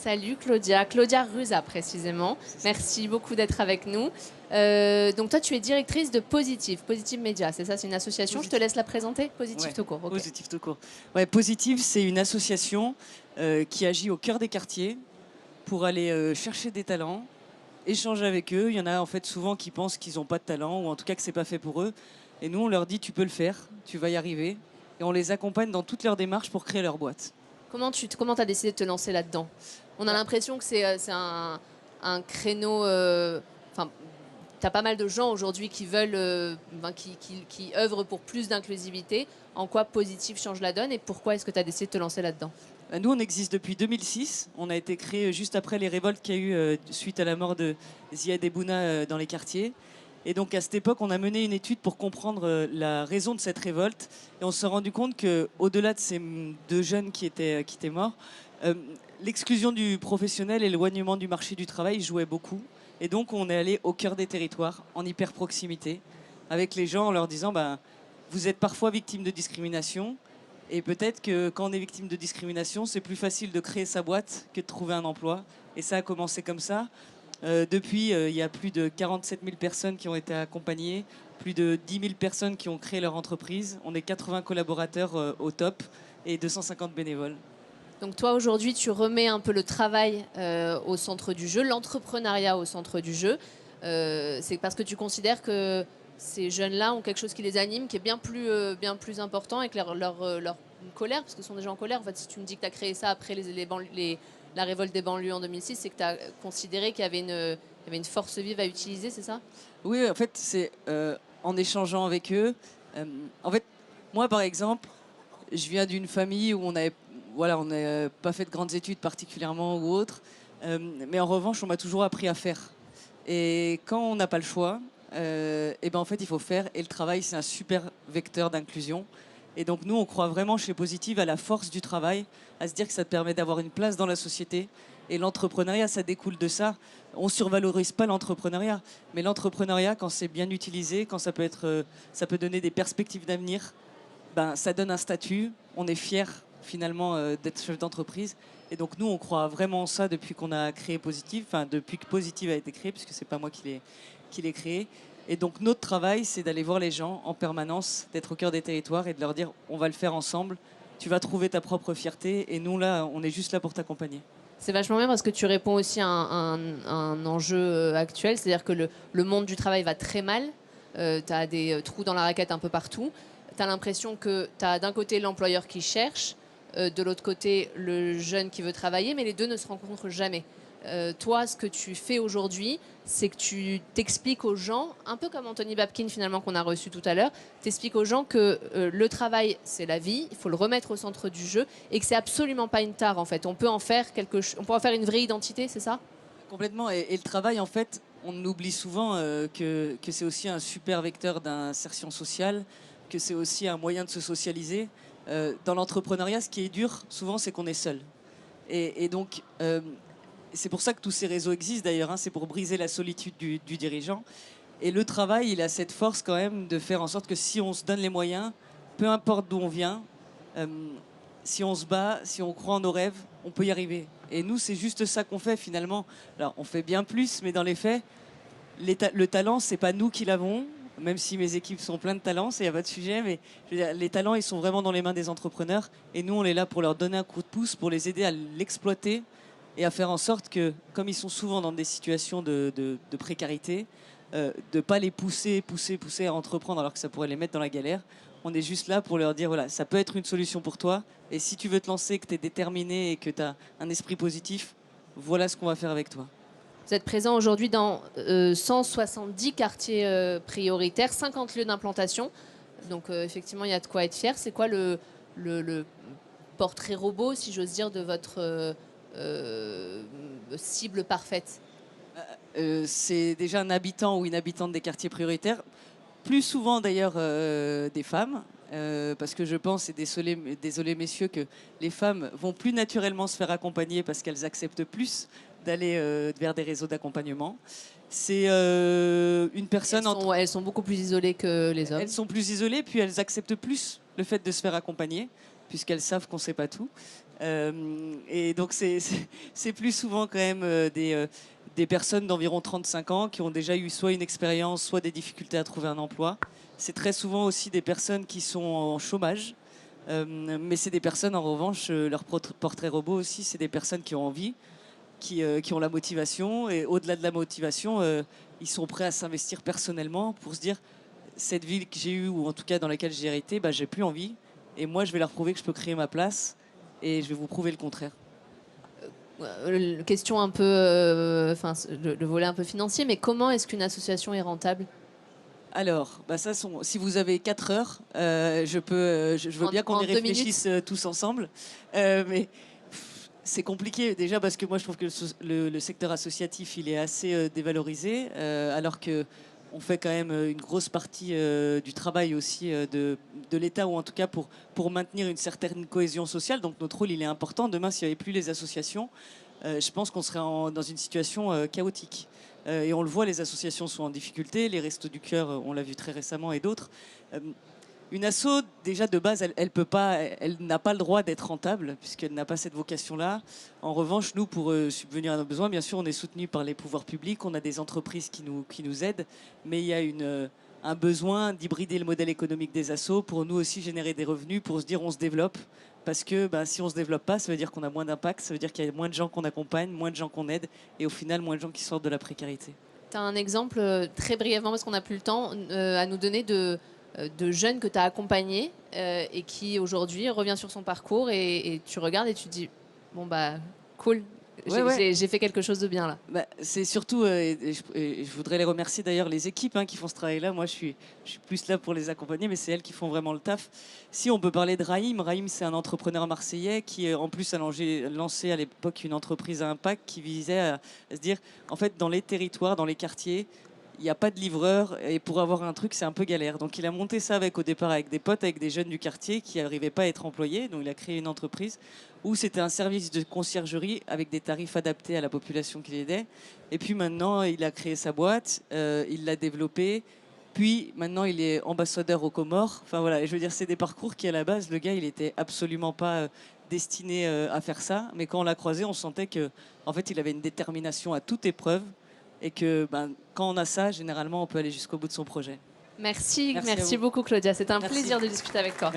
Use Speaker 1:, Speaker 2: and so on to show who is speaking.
Speaker 1: Salut Claudia, Claudia Ruza précisément. Merci beaucoup d'être avec nous. Donc toi tu es directrice de Positive, Positive Media, c'est ça, c'est une association, je te
Speaker 2: Positive.
Speaker 1: laisse la présenter. Positive
Speaker 2: Ouais,
Speaker 1: tout court, ok.
Speaker 2: Positive tout court. Ouais, Positive, c'est une association qui agit au cœur des quartiers pour aller chercher des talents, échanger avec eux. Il y en a en fait souvent qui pensent qu'ils n'ont pas de talent ou en tout cas que c'est pas fait pour eux. Et nous, on leur dit tu peux le faire, tu vas y arriver. Et on les accompagne dans toutes leurs démarches pour créer leur boîte.
Speaker 1: Comment t'as décidé de te lancer là-dedans? On a
Speaker 2: Bah,
Speaker 1: l'impression que c'est un créneau... Enfin, t'as pas mal de gens aujourd'hui qui veulent, qui œuvrent pour plus d'inclusivité. En quoi Positive change la donne et pourquoi est-ce que tu as décidé de te lancer là-dedans?
Speaker 2: Nous, on existe depuis 2006. On a été créé juste après les révoltes qu'il y a eu suite à la mort de Ziad Ebouna dans les quartiers. Et donc, à cette époque, on a mené une étude pour comprendre la raison de cette révolte. Et on s'est rendu compte qu'au-delà de ces deux jeunes qui étaient morts, euh, l'exclusion du professionnel et l'éloignement du marché du travail jouaient beaucoup. Et donc, on est allé au cœur des territoires, en hyper proximité, avec les gens en leur disant ben, vous êtes parfois victime de discrimination. Et peut-être que quand on est victime de discrimination, c'est plus facile de créer sa boîte que de trouver un emploi. Et ça a commencé comme ça. Depuis, il y a plus de 47 000 personnes qui ont été accompagnées, plus de 10 000 personnes qui ont créé leur entreprise. On est 80 collaborateurs au top et 250 bénévoles.
Speaker 1: Donc toi aujourd'hui tu remets un peu le travail au centre du jeu, l'entrepreneuriat au centre du jeu. C'est parce que tu considères que ces jeunes-là ont quelque chose qui les anime, qui est bien plus important et que leur colère, parce que ce sont des gens en colère. En fait, si tu me dis que tu as créé ça après la révolte des banlieues en 2006, c'est que tu as considéré qu'il y avait une force vive à utiliser, c'est ça?
Speaker 2: Oui, en fait, c'est en échangeant avec eux. Euh, en fait, moi, par exemple, je viens d'une famille où on n'a pas fait de grandes études particulièrement ou autres. Mais en revanche, on m'a toujours appris à faire. Et quand on n'a pas le choix, et ben en fait, il faut faire. Et le travail, c'est un super vecteur d'inclusion. Et donc, nous, on croit vraiment chez Positive à la force du travail, à se dire que ça te permet d'avoir une place dans la société. Et l'entrepreneuriat, ça découle de ça. On survalorise pas l'entrepreneuriat, mais l'entrepreneuriat, quand c'est bien utilisé, quand ça peut donner des perspectives d'avenir, ben, ça donne un statut. On est fier finalement d'être chef d'entreprise. Et donc nous, on croit vraiment en ça depuis qu'on a créé Positive, enfin depuis que Positive a été créé, puisque c'est pas moi qui l'ai créé. Et donc notre travail, c'est d'aller voir les gens en permanence, d'être au cœur des territoires et de leur dire, on va le faire ensemble. Tu vas trouver ta propre fierté. Et nous là, on est juste là pour t'accompagner.
Speaker 1: C'est vachement bien parce que tu réponds aussi à un enjeu actuel, c'est-à-dire que le monde du travail va très mal, tu as des trous dans la raquette un peu partout, tu as l'impression que tu as d'un côté l'employeur qui cherche, de l'autre côté le jeune qui veut travailler, mais les deux ne se rencontrent jamais. Toi, ce que tu fais aujourd'hui, c'est que tu t'expliques aux gens, un peu comme Anthony Babkin finalement qu'on a reçu tout à l'heure, t'expliques aux gens que le travail, c'est la vie, il faut le remettre au centre du jeu et que c'est absolument pas une tare en fait. On peut en faire on peut en faire une vraie identité, c'est ça?
Speaker 2: Complètement. Et le travail, en fait, on oublie souvent que c'est aussi un super vecteur d'insertion sociale, que c'est aussi un moyen de se socialiser. Dans l'entrepreneuriat, ce qui est dur, souvent, c'est qu'on est seul. Et donc, c'est pour ça que tous ces réseaux existent d'ailleurs, hein, c'est pour briser la solitude du dirigeant. Et le travail, il a cette force quand même de faire en sorte que si on se donne les moyens, peu importe d'où on vient, euh, si on se bat, si on croit en nos rêves, on peut y arriver. Et nous, c'est juste ça qu'on fait finalement. Alors, on fait bien plus, mais dans les faits, le talent, c'est pas nous qui l'avons. Même si mes équipes sont pleines de talents, il n'y a pas de sujet, mais je veux dire, les talents, ils sont vraiment dans les mains des entrepreneurs. Et nous, on est là pour leur donner un coup de pouce, pour les aider à l'exploiter et à faire en sorte que, comme ils sont souvent dans des situations de précarité, de ne pas les pousser à entreprendre alors que ça pourrait les mettre dans la galère. On est juste là pour leur dire, voilà, ça peut être une solution pour toi. Et si tu veux te lancer, que tu es déterminé et que tu as un esprit positif, voilà ce qu'on va faire avec toi.
Speaker 1: Vous êtes présent aujourd'hui dans 170 quartiers prioritaires, 50 lieux d'implantation. Donc effectivement, il y a de quoi être fier. C'est quoi le portrait robot, si j'ose dire, de votre cible parfaite?
Speaker 2: C'est déjà un habitant ou une habitante des quartiers prioritaires, plus souvent d'ailleurs des femmes, parce que je pense, et désolé messieurs, que les femmes vont plus naturellement se faire accompagner parce qu'elles acceptent plus d'aller vers des réseaux d'accompagnement. C'est une personne entre...
Speaker 1: Elles sont beaucoup plus isolées que les hommes.
Speaker 2: Elles sont plus isolées, puis elles acceptent plus le fait de se faire accompagner. puisqu'elles savent qu'on ne sait pas tout. Et donc c'est plus souvent quand même des personnes d'environ 35 ans qui ont déjà eu soit une expérience, soit des difficultés à trouver un emploi. C'est très souvent aussi des personnes qui sont en chômage. Mais c'est des personnes, en revanche, leur portrait robot aussi, c'est des personnes qui ont envie, qui ont la motivation. Et au-delà de la motivation, ils sont prêts à s'investir personnellement pour se dire, cette ville que j'ai eue, ou en tout cas dans laquelle j'ai hérité, bah, j'ai plus envie. Et moi, je vais leur prouver que je peux créer ma place. Et je vais vous prouver le contraire.
Speaker 1: Question un peu, le volet un peu financier, mais comment est-ce qu'une association est rentable?
Speaker 2: Alors, bah ça si vous avez 4 heures, je veux bien qu'on y réfléchisse tous ensemble. Mais c'est compliqué déjà parce que moi je trouve que le secteur associatif il est assez dévalorisé, alors que on fait quand même une grosse partie du travail aussi de l'État, ou en tout cas pour maintenir une certaine cohésion sociale. Donc notre rôle il est important. Demain, s'il n'y avait plus les associations, je pense qu'on serait dans une situation chaotique. Et on le voit, les associations sont en difficulté, les Restos du Cœur, on l'a vu très récemment, et d'autres. Une asso, déjà de base, elle n'a pas le droit d'être rentable, puisqu'elle n'a pas cette vocation-là. En revanche, nous, pour subvenir à nos besoins, bien sûr, on est soutenu par les pouvoirs publics, on a des entreprises qui nous aident, mais il y a un besoin d'hybrider le modèle économique des assos pour nous aussi générer des revenus, pour se dire on se développe. Parce que si on ne se développe pas, ça veut dire qu'on a moins d'impact, ça veut dire qu'il y a moins de gens qu'on accompagne, moins de gens qu'on aide, et au final, moins de gens qui sortent de la précarité.
Speaker 1: Tu as un exemple, très brièvement, parce qu'on n'a plus le temps, à nous donner de jeunes que tu as accompagnés et qui aujourd'hui revient sur son parcours et tu regardes et tu te dis, bon bah cool, j'ai fait quelque chose de bien là.
Speaker 2: Bah, c'est surtout, et je voudrais les remercier d'ailleurs, les équipes qui font ce travail-là. Moi, je suis plus là pour les accompagner, mais c'est elles qui font vraiment le taf. Si on peut parler de Raïm, c'est un entrepreneur marseillais qui, en plus, a lancé à l'époque une entreprise à impact qui visait à se dire, en fait, dans les territoires, dans les quartiers, il n'y a pas de livreur et pour avoir un truc, c'est un peu galère. Donc il a monté ça au départ avec des potes, avec des jeunes du quartier qui n'arrivaient pas à être employés. Donc il a créé une entreprise où c'était un service de conciergerie avec des tarifs adaptés à la population qu'il aidait. Et puis maintenant, il a créé sa boîte, il l'a développée. Puis maintenant, il est ambassadeur aux Comores. Enfin voilà, je veux dire, c'est des parcours qui à la base, le gars, il était absolument pas destiné à faire ça. Mais quand on l'a croisé, on sentait que, en fait, il avait une détermination à toute épreuve. Et que quand on a ça, généralement, on peut aller jusqu'au bout de son projet.
Speaker 1: Merci beaucoup Claudia, c'était un plaisir de discuter avec toi.
Speaker 2: Merci.